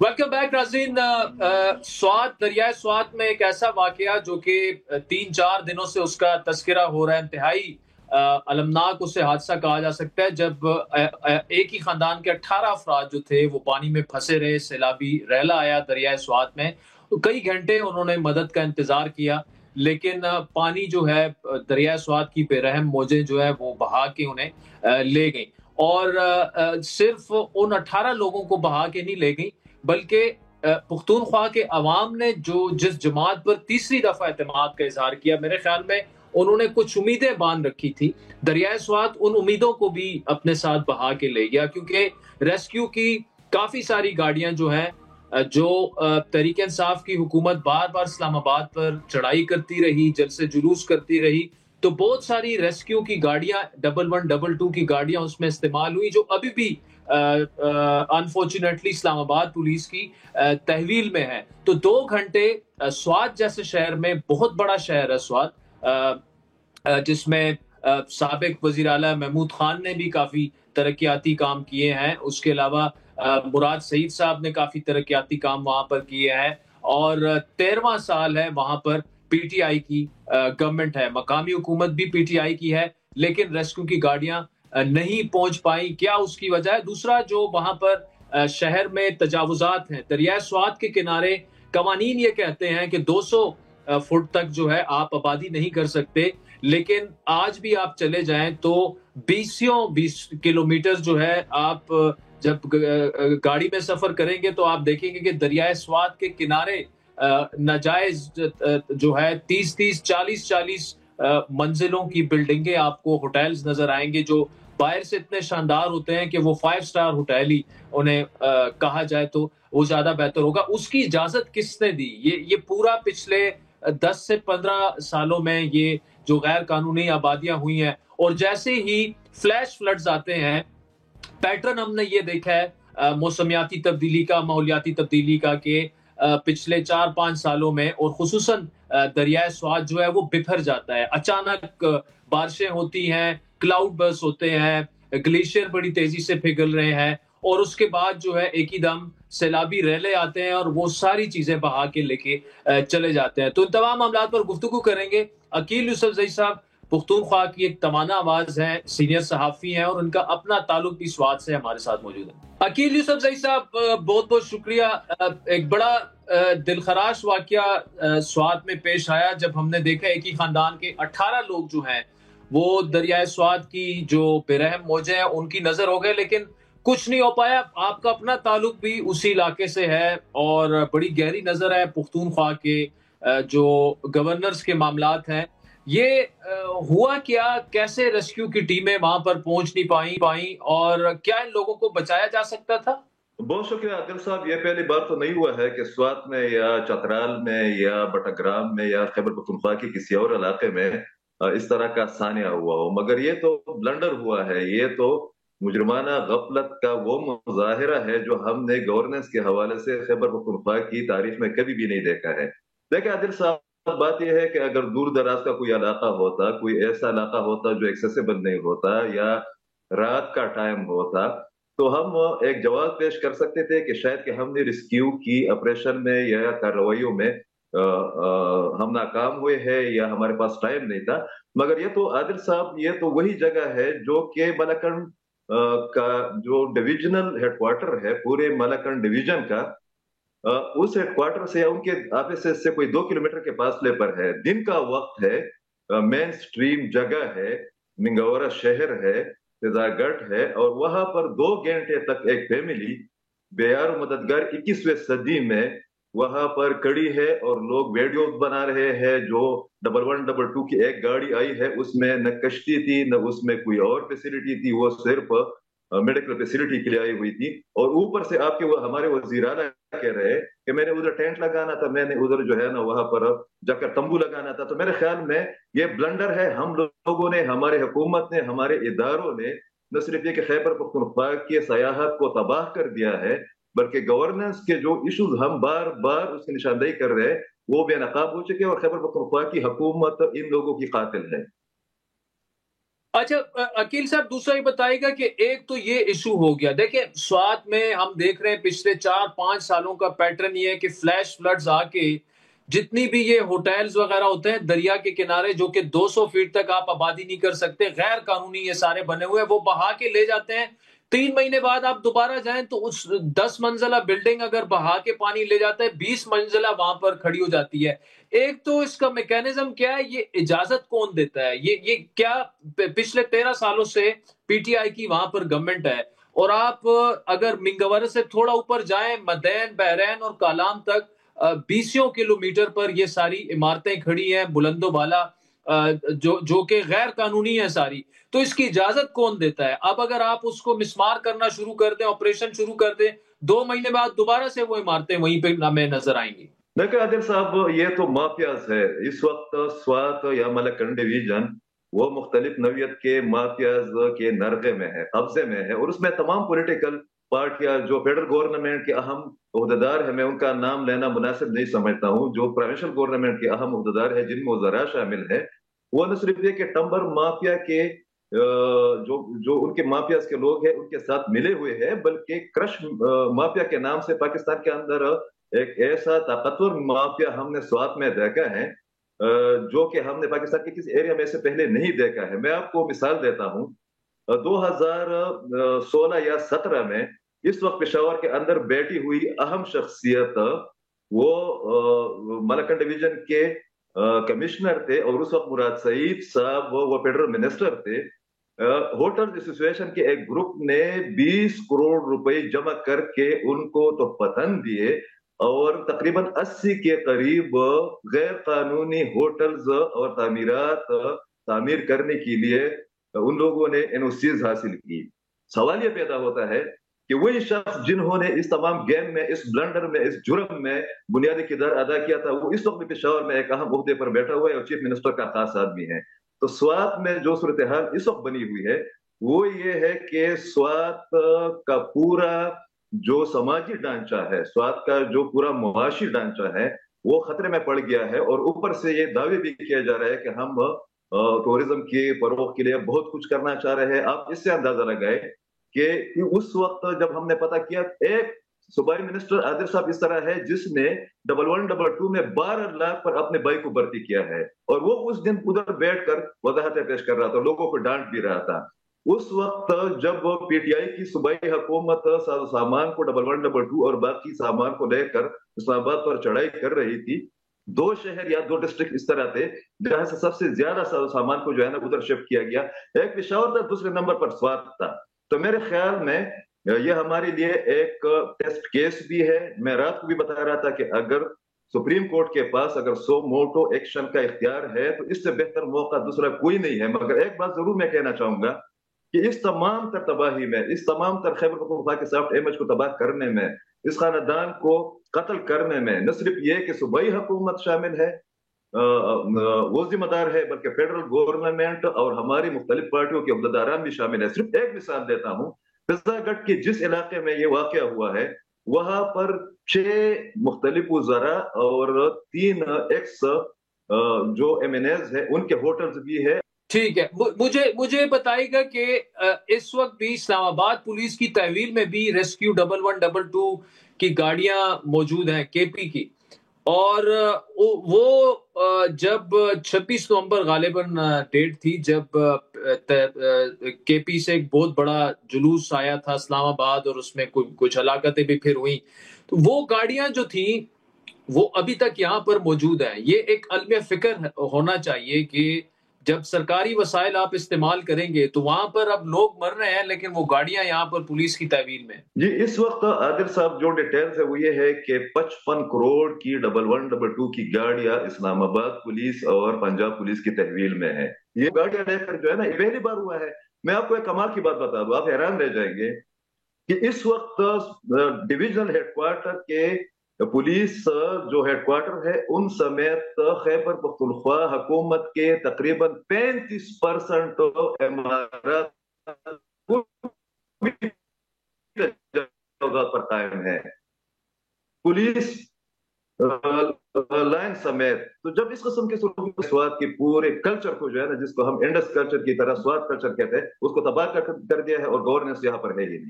Welcome back नाज़रीन। स्वात दरियाए स्वात में एक ऐसा वाकया जो कि 3-4 दिनों से उसका तस्करा हो रहा है। इंतहाई अलमनाक उसे हादसा कहा जा सकता है जब एक ही खानदान के 18 अफराद जो थे वो पानी में फंसे रहे। सैलाबी रैला आया दरियाए स्वात में, तो कई घंटे उन्होंने मदद का इंतजार किया, लेकिन पानी जो है दरियाए स्वात की बेरहम मौजें जो है वो बहा के उन्हें ले गई। और सिर्फ उन 18 लोगों को बहा के नहीं ले गई, बल्कि पुख्तूनख्वा के अवाम ने जो जिस जमात पर तीसरी दफा एतमाद का इजहार किया, मेरे ख्याल में उन्होंने कुछ उम्मीदें बांध रखी थी। दरियाए स्वात उन उम्मीदों को भी अपने साथ बहा के ले गया, क्योंकि रेस्क्यू की काफी सारी गाड़ियां जो हैं, जो तहरीक इंसाफ की हुकूमत बार बार इस्लामाबाद पर चढ़ाई करती रही, जलसे जुलूस करती रही, तो बहुत सारी रेस्क्यू की गाड़ियां 11, 22 की गाड़ियां उसमें इस्तेमाल हुई, जो अभी भी अनफॉर्चुनेटली इस्लामाबाद पुलिस की तहवील में है। तो 2 घंटे स्वात जैसे शहर में, बहुत बड़ा शहर है स्वात, जिसमें साबिक वजीर आला महमूद खान ने भी काफी तरक्याती काम किए हैं। उसके अलावा मुराद सईद साहब ने काफी तरक्याती काम वहां पर किए हैं, और 13वां साल है वहां पर पीटीआई की गवर्नमेंट है, मकामी हुकूमत भी पीटीआई की है, लेकिन रेस्क्यू की गाड़ियां नहीं पहुंच पाई। क्या उसकी वजह है? दूसरा, जो वहां पर शहर में तजावुजात हैं, दरिया स्वात के किनारे कवानीन ये कहते हैं कि 200 फुट तक जो है आप आबादी नहीं कर सकते, लेकिन आज भी आप चले जाएं तो 20 किलोमीटर जो है, आप जब गाड़ी में सफर करेंगे तो आप देखेंगे कि दरियाए स्वात के किनारे नाजायज जो है 30-30, 40-40 मंजिलों की बिल्डिंगें, आपको होटल्स नजर आएंगे, जो बाहर से इतने शानदार होते हैं कि वो 5 स्टार होटल ही उन्हें कहा जाए तो वो ज्यादा बेहतर होगा। उसकी इजाजत किसने दी? ये पूरा पिछले 10 से 15 सालों में ये जो गैर कानूनी आबादियां हुई हैं, और जैसे ही फ्लैश फ्लड्स आते हैं, पैटर्न हमने ये देखा है मौसमियाती तब्दीली का, माहौलियाती तब्दीली का, कि पिछले 4-5 सालों में, और खुसूसन दरियाए स्वात जो है वो बिखर जाता है। अचानक बारिशें होती हैं, क्लाउड बर्स्ट होते हैं, ग्लेशियर बड़ी तेजी से पिघल रहे हैं, और उसके बाद जो है एक ही दम सैलाबी रैले आते हैं और वो सारी चीजें बहा के लेके चले जाते हैं। तो इन तमाम मामलात पर गुफ्तगू करेंगे। अकील यूसुफजई साहब पुख्तूनख्वा की एक तमाना आवाज है, सीनियर सहाफी हैं, और उनका अपना ताल्लुक भी स्वात से हमारे साथ मौजूद है। अकील यूसुफजई साहब, बहुत बहुत शुक्रिया। एक बड़ा दिलखराश वाकया स्वात में पेश आया जब हमने देखा एक ही खानदान के 18 लोग जो हैं वो दरियाए स्वात की जो बेरहम मौजें हैं उनकी नजर हो गए, लेकिन कुछ नहीं हो पाया। आपका अपना ताल्लुक भी उसी इलाके से है और बड़ी गहरी नजर है पुख्तूनख्वा के जो गवर्नर्स के मामलात हैं। ये हुआ क्या? कैसे रेस्क्यू की टीमें वहां पर पहुंच नहीं पाई और क्या इन लोगों को बचाया जा सकता था? बहुत शुक्रिया आदिल साहब। ये पहली बार तो नहीं हुआ है कि स्वात में या चतराल में या बटाग्राम में या खैबर पख्तूनख्वा के किसी और इलाके में इस तरह का सानिया हुआ हो, मगर ये तो ब्लंडर हुआ है। ये तो मुजरमाना गफलत का वो मुजाहिरा है जो हमने गवर्नेंस के हवाले से खैबर पख्तूनख्वा की तारीख में कभी भी नहीं देखा है। देखिए आदिल साहब, बात यह है कि अगर दूर दराज का कोई इलाका होता, कोई ऐसा इलाका होता जो एक्सेसिबल नहीं होता या रात का टाइम होता, तो हम एक जवाब पेश कर सकते थे कि शायद कि हमने रेस्क्यू की ऑपरेशन में या कार्रवाइयों में हम नाकाम हुए हैं या हमारे पास टाइम नहीं था। मगर ये तो आदिल साहब, ये तो वही जगह है जो कि मलकन का जो डिविजनल हेडक्वार्टर है पूरे मलकन डिवीजन का, उस हेडक्वार्टर से या उनके ऑफिस से कोई 2 किलोमीटर के फासले पर है। दिन का वक्त है, मेन स्ट्रीम जगह है, मिंगौरा शहर है, गढ़ है, और वहां पर 2 घंटे तक एक फैमिली बेयार मददगार 21वीं सदी में वहां पर खड़ी है और लोग वीडियो बना रहे हैं। जो 11, 22 की एक गाड़ी आई है उसमें न कश्ती थी न उसमें कोई और फैसिलिटी थी, वो सिर्फ मेडिकल फैसिलिटी के लिए आई हुई थी। और ऊपर से आपके वो हमारे वजीर आला कह रहे हैं कि मैंने उधर टेंट लगाना था, मैंने उधर जो है ना वहां पर जाकर तंबू लगाना था। तो मेरे ख्याल में ये ब्लंडर है। हम लोगों ने, हमारे हुकूमत ने, हमारे इदारों ने न सिर्फ ये कि खैबर पख्तूनख्वा की सयाहत को तबाह कर दिया है, बल्कि गवर्नेंस के जो इश्यूज हम बार बार उसकी निशानदेही कर रहे हैं वो बेनकाब हो चुके हैं, और खैबर पख्तूनख्वा की हुकूमत इन लोगों की कातिल है। اچھا عقیل صاحب دوسرا یہ بتائے گا کہ ایک تو یہ ایشو ہو گیا، دیکھیں سوات میں ہم دیکھ رہے ہیں پچھلے 4-5 سالوں کا پیٹرن یہ ہے کہ فلیش فلڈز آ کے جتنی بھی یہ ہوٹلز وغیرہ ہوتے ہیں دریا کے کنارے جو کہ 200 فیٹ تک آپ آبادی نہیں کر سکتے، غیر قانونی یہ سارے بنے ہوئے ہیں، وہ بہا کے لے جاتے ہیں۔ 3 مہینے بعد آپ دوبارہ جائیں تو اس 10 منزلہ بلڈنگ اگر بہا کے پانی لے جاتا ہے 20 منزلہ وہاں پر کھڑی ہو جاتی ہے۔ ایک تو اس کا میکینزم کیا ہے، یہ اجازت کون دیتا ہے؟ یہ کیا پچھلے 13 سالوں سے پی ٹی آئی کی وہاں پر گورنمنٹ ہے، اور آپ اگر منگور سے تھوڑا اوپر جائیں مدین بحرین اور کالام تک 20 کلومیٹر پر یہ ساری عمارتیں کھڑی ہیں بلند و بالا، جو کہ غیر قانونی ہے ساری۔ تو اس کی اجازت کون دیتا ہے؟ اب اگر آپ اس کو مسمار کرنا شروع کر دیں، آپریشن شروع کر دیں، 2 مہینے بعد دوبارہ سے وہ عمارتیں وہیں پہ ہمیں نظر آئیں گی۔ دیکھیں عادل صاحب، یہ تو مافیاز ہے اس وقت سوات یا ملکنڈ ڈویژن، وہ مختلف نوعیت کے مافیاز کے نرغے میں ہے، قبضے میں ہے، اور اس میں تمام پولیٹیکل پارٹیاں جو فیڈرل گورنمنٹ کے اہم عہدیدار ہیں، میں ان کا نام لینا مناسب نہیں سمجھتا ہوں، جو پروونشل گورنمنٹ کے اہم عہدیدار ہیں جن میں وزراء شامل ہے، وہ نہ صرف یہ کہ ٹمبر مافیا کے جو ان کے مافیاز کے لوگ ہیں ان کے ساتھ ملے ہوئے ہیں، بلکہ کرش مافیا کے نام سے پاکستان کے اندر ایک ایسا طاقتور مافیا ہم نے سوات میں دیکھا ہے جو کہ ہم نے پاکستان کے کسی ایریا میں سے پہلے نہیں دیکھا ہے۔ میں آپ کو مثال دیتا ہوں، 2016 یا 17 میں اس وقت پشاور کے اندر بیٹھی ہوئی اہم شخصیت وہ ملکن ڈویژن کے کمشنر تھے، اور اس وقت مراد سعید صاحب وہ فیڈرل منسٹر تھے۔ ہوٹل ایسوسیشن کے ایک گروپ نے 20 کروڑ روپے جمع کر کے ان کو تحفتاً دیے، اور تقریباً 80 کے قریب غیر قانونی ہوٹلز اور تعمیرات تعمیر کرنے کے لیے ان لوگوں نے این او سیز حاصل کی۔ سوال یہ پیدا ہوتا ہے کہ وہی شخص جنہوں نے اس تمام گیم میں، اس بلنڈر میں، اس جرم میں بنیادی کردار ادا کیا تھا، وہ اس وقت بھی پشاور میں ایک اہم عہدے پر بیٹھا ہوا ہے اور چیف منسٹر کا خاص آدمی ہے۔ تو سوات میں جو صورتحال اس وقت بنی ہوئی ہے وہ یہ ہے کہ سوات کا پورا جو سماجی ڈھانچہ ہے، سوات کا جو پورا معاشی ڈھانچہ ہے وہ خطرے میں پڑ گیا ہے، اور اوپر سے یہ دعوے بھی کیا جا رہا ہے کہ ہم ٹورزم کے فروغ کے لیے بہت کچھ کرنا چاہ رہے ہیں۔ آپ اس سے اندازہ لگائے کہ اس وقت جب ہم نے پتا کیا، ایک صوبائی منسٹر عادل صاحب اس طرح ہے جس نے 1112 میں 12 لاکھ پر اپنے بھائی کو بھرتی کیا ہے، اور وہ اس دن ادھر بیٹھ کر وضاحتیں پیش کر رہا تھا، لوگوں کو ڈانٹ بھی رہا تھا۔ اس وقت جب پی ٹی آئی کی صوبائی حکومت ساز و سامان کو 1112 اور باقی سامان کو لے کر اسلام آباد پر چڑھائی کر رہی تھی، 2 شہر یا 2 ڈسٹرکٹ اس طرح تھے جہاں سے سب سے زیادہ ساز و سامان کو جو ہے نا ادھر شفٹ کیا گیا، ایک پشاور تھا، دوسرے نمبر پر سوات تھا۔ تو میرے خیال میں یہ ہمارے لیے ایک ٹیسٹ کیس بھی ہے۔ میں رات کو بھی بتا رہا تھا کہ اگر سپریم کورٹ کے پاس اگر سو موٹو ایکشن کا اختیار ہے تو اس سے بہتر موقع دوسرا کوئی نہیں ہے، مگر ایک بات ضرور میں کہنا چاہوں گا کہ اس تمام تر تباہی میں، اس تمام تر خیبر پختونخوا کے سافٹ امیج کو تباہ کرنے میں، اس خاندان کو قتل کرنے میں نہ صرف یہ کہ صوبائی حکومت شامل ہے، وہ ذمہ دار ہے، بلکہ فیڈرل گورنمنٹ اور ہماری مختلف پارٹیوں کے عہدیداران بھی شامل ہیں۔ صرف ایک مثال دیتا ہوں، فضا گڑھ کے جس علاقے میں یہ واقعہ ہوا ہے وہاں پر 6 مختلف وزراء اور 3 ایکس جو ایم این ایز ہیں ان کے ہوٹلز بھی ہے۔ ٹھیک ہے، مجھے بتائے گا کہ اس وقت بھی اسلام آباد پولیس کی تحویل میں بھی ریسکیو 1112 کی گاڑیاں موجود ہیں کے پی کی، اور وہ جب 26 نومبر غالباً ڈیٹ تھی جب کے پی سے ایک بہت بڑا جلوس آیا تھا اسلام آباد، اور اس میں کچھ ہلاکتیں بھی پھر ہوئیں، تو وہ گاڑیاں جو تھیں وہ ابھی تک یہاں پر موجود ہیں۔ یہ ایک علم فکر ہونا چاہیے کہ جب سرکاری وسائل آپ استعمال کریں گے تو وہاں پر اب لوگ مر رہے ہیں لیکن وہ گاڑیاں یہاں پر پولیس کی تحویل میں۔ جی اس وقت عادل صاحب جو ڈیٹیلز ہے وہ یہ ہے کہ 55 کروڑ کی 1112 کی گاڑیاں اسلام آباد پولیس اور پنجاب پولیس کی تحویل میں ہے۔ یہ گاڑیاں لے کر جو ہے نا یہ پہلی بار ہوا ہے۔ میں آپ کو ایک کمال کی بات بتا دوں، آپ حیران رہ جائیں گے کہ اس وقت ڈویژنل ہیڈ کوارٹر کے پولیس جو ہیڈ کوارٹر ہے ان سمیت خیبر پختونخوا حکومت کے تقریباً 35% عمارات پر قائم ہے۔ پولیس लाइन समेत। तो जब इस किस्म के स्वाद की पूरे कल्चर को जो है ना, जिसको हम इंडस कल्चर की तरह स्वाद कल्चर कहते हैं, उसको तबाह कर दिया है, और गवर्नेंस यहाँ पर है ही नहीं।